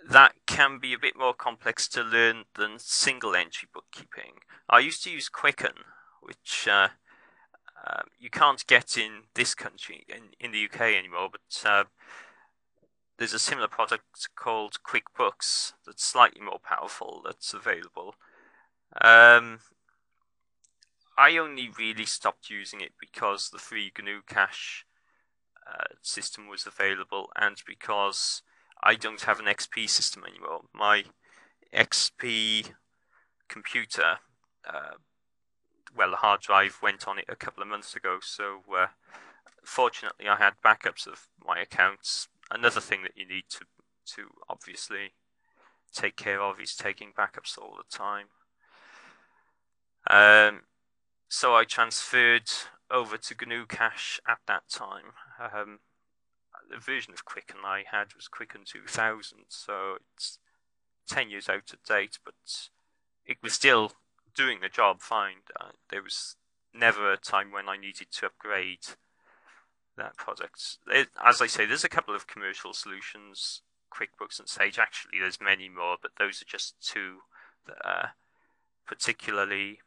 that can be a bit more complex to learn than single entry bookkeeping. I used to use Quicken, which you can't get in this country, in the UK anymore, but there's a similar product called QuickBooks that's slightly more powerful that's available. I only really stopped using it because the free GNU Cache system was available, and because I don't have an XP system anymore. My XP computer, well, the hard drive went on it a couple of months ago, so fortunately I had backups of my accounts. Another thing that you need to obviously take care of is taking backups all the time. So I transferred over to GNU Cache at that time. The version of Quicken I had was Quicken 2000, so it's 10 years out of date, but it was still doing the job fine. There was never a time when I needed to upgrade that product. As I say, there's a couple of commercial solutions, QuickBooks and Sage. Actually, there's many more, but those are just two that are particularly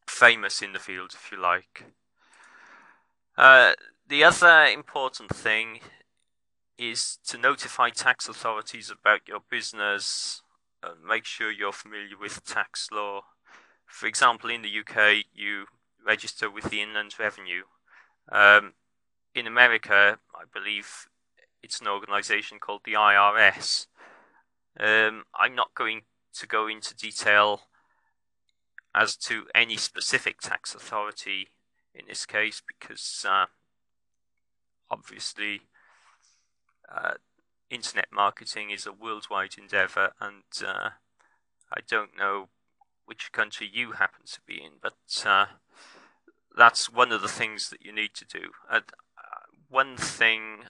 famous in the field, if you like. The other important thing is to notify tax authorities about your business and make sure you're familiar with tax law. For example, in the UK, you register with the Inland Revenue. In America, I believe it's an organization called the IRS. I'm not going to go into detail as to any specific tax authority in this case, because obviously internet marketing is a worldwide endeavor, and I don't know which country you happen to be in, but that's one of the things that you need to do. One thing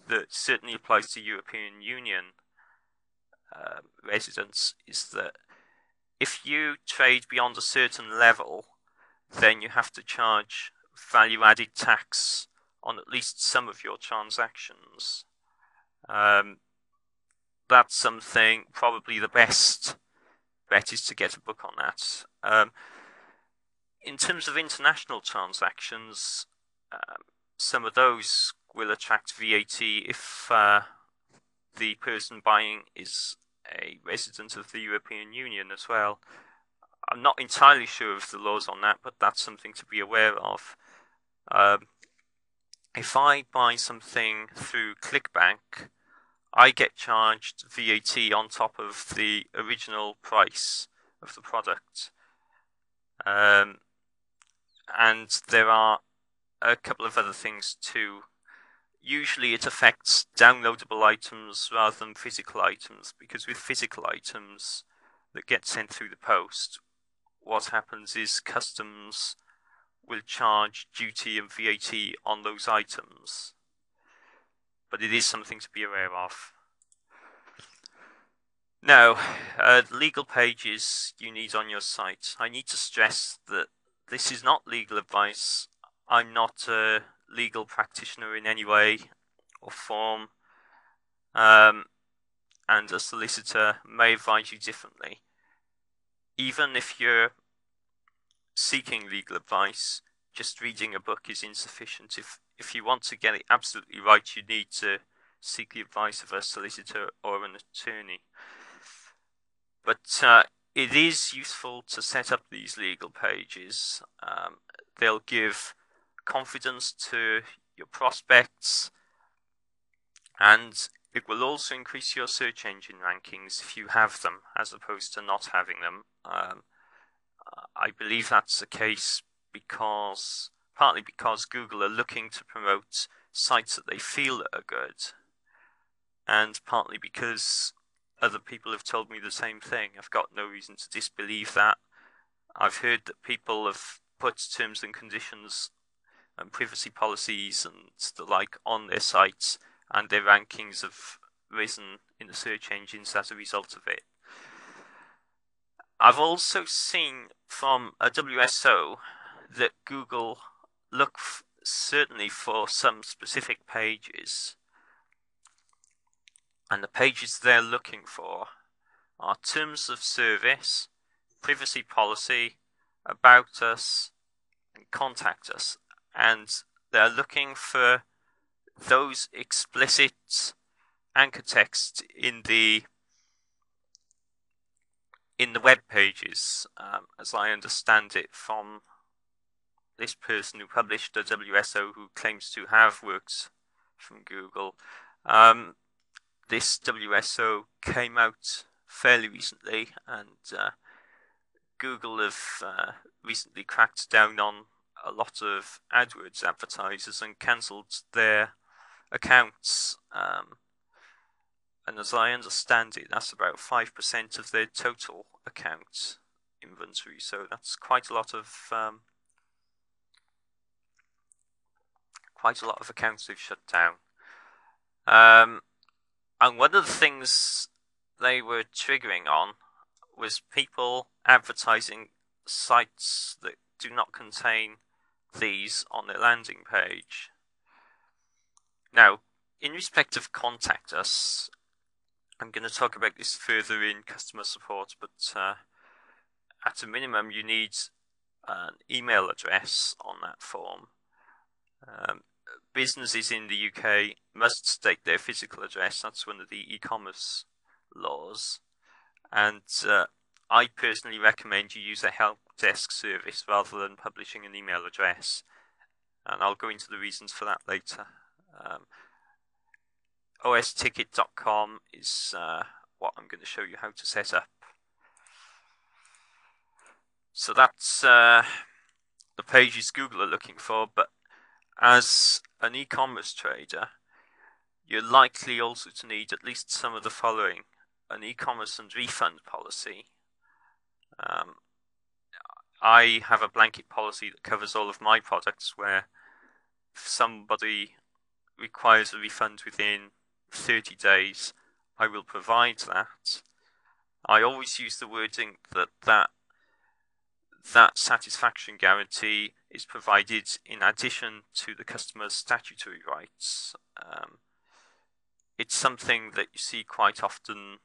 that certainly applies to European Union residents is that if you trade beyond a certain level, then you have to charge value-added tax on at least some of your transactions. That's something, probably the best bet is to get a book on that. In terms of international transactions, some of those will attract VAT if the person buying is a resident of the European Union as well. I'm not entirely sure of the laws on that, but that's something to be aware of. If I buy something through ClickBank, I get charged VAT on top of the original price of the product. And there are a couple of other things too. Usually it affects downloadable items rather than physical items, because with physical items that get sent through the post, what happens is customs will charge duty and VAT on those items. But it is something to be aware of. Now, legal pages you need on your site. I need to stress that this is not legal advice. I'm not a legal practitioner in any way or form, and a solicitor may advise you differently. Even if you're seeking legal advice, just reading a book is insufficient. If you want to get it absolutely right, you need to seek the advice of a solicitor or an attorney. But it is useful to set up these legal pages. They'll give confidence to your prospects, and it will also increase your search engine rankings if you have them, as opposed to not having them. I believe that's the case partly because Google are looking to promote sites that they feel are good, and partly because other people have told me the same thing. I've got no reason to disbelieve that. I've heard that people have put terms and conditions and privacy policies and the like on their sites, and their rankings have risen in the search engines as a result of it. I've also seen from a WSO that Google look certainly for some specific pages And the pages they're looking for are terms of service, privacy policy, about us, and contact us. And they're looking for those explicit anchor text in the web pages, as I understand it from this person who published a WSO who claims to have worked from Google. This WSO came out fairly recently, and Google have recently cracked down on a lot of AdWords advertisers and cancelled their accounts. And as I understand it, that's about 5% of their total account inventory. So that's quite a lot of accounts they've shut down. And one of the things they were triggering on was people advertising sites that do not contain these on their landing page. Now, in respect of Contact Us, I'm going to talk about this further in customer support, but at a minimum you need an email address on that form. Businesses in the UK must state their physical address. That's one of the e-commerce laws. And I personally recommend you use a help desk service rather than publishing an email address. And I'll go into the reasons for that later. OSTicket.com is what I'm going to show you how to set up. So that's the pages Google are looking for, but as an e-commerce trader, you're likely also to need at least some of the following: an e-commerce and refund policy. I have a blanket policy that covers all of my products, where if somebody requires a refund within 30 days, I will provide that. I always use the wording that satisfaction guarantee is provided in addition to the customer's statutory rights. It's something that you see quite often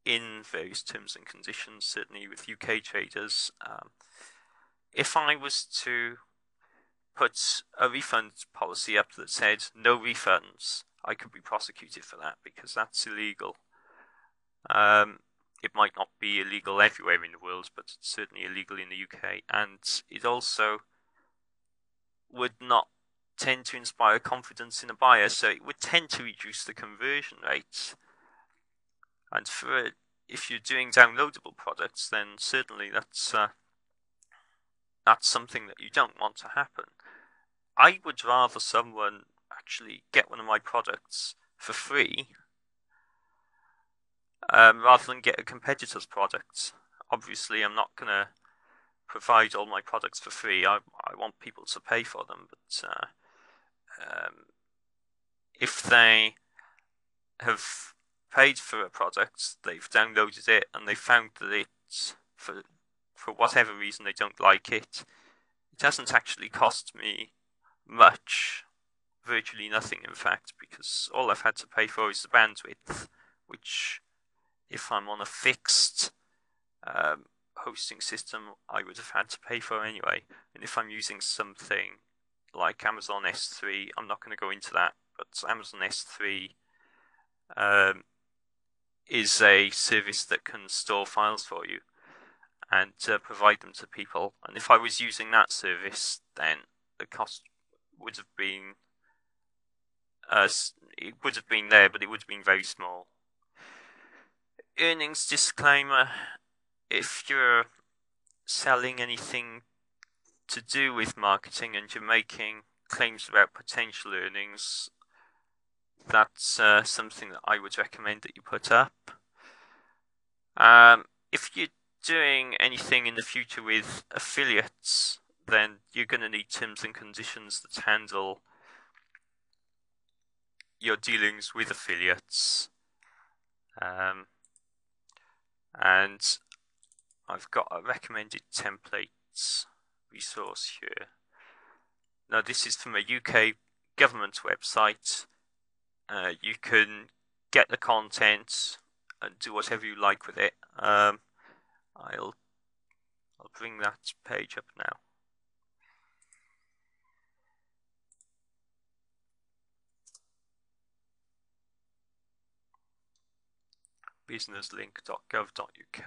in various terms and conditions, certainly with UK traders. If I was to put a refund policy up that said no refunds, I could be prosecuted for that because that's illegal. It might not be illegal everywhere in the world, but it's certainly illegal in the UK, and it also would not tend to inspire confidence in a buyer, so it would tend to reduce the conversion rate. And if you're doing downloadable products, then certainly that's something that you don't want to happen. I would rather someone actually get one of my products for free rather than get a competitor's product. Obviously, I'm not going to provide all my products for free. I want people to pay for them, but if they have paid for a product, they've downloaded it, and they found that it, for whatever reason they don't like it, it hasn't actually cost me much, virtually nothing in fact, because all I've had to pay for is the bandwidth, which if I'm on a fixed hosting system, I would have had to pay for anyway. And if I'm using something like Amazon S3, I'm not going to go into that, but Amazon S3 is a service that can store files for you and provide them to people. And if I was using that service, then the cost would have been it would have been there, but it would have been very small. Earnings disclaimer: if you're selling anything to do with marketing and you're making claims about potential earnings, that's something that I would recommend that you put up. If you're doing anything in the future with affiliates, then you're going to need terms and conditions that handle your dealings with affiliates. And I've got a recommended templates resource here. Now this is from a UK government website. You can get the content and do whatever you like with it. I'll bring that page up now. businesslink.gov.uk.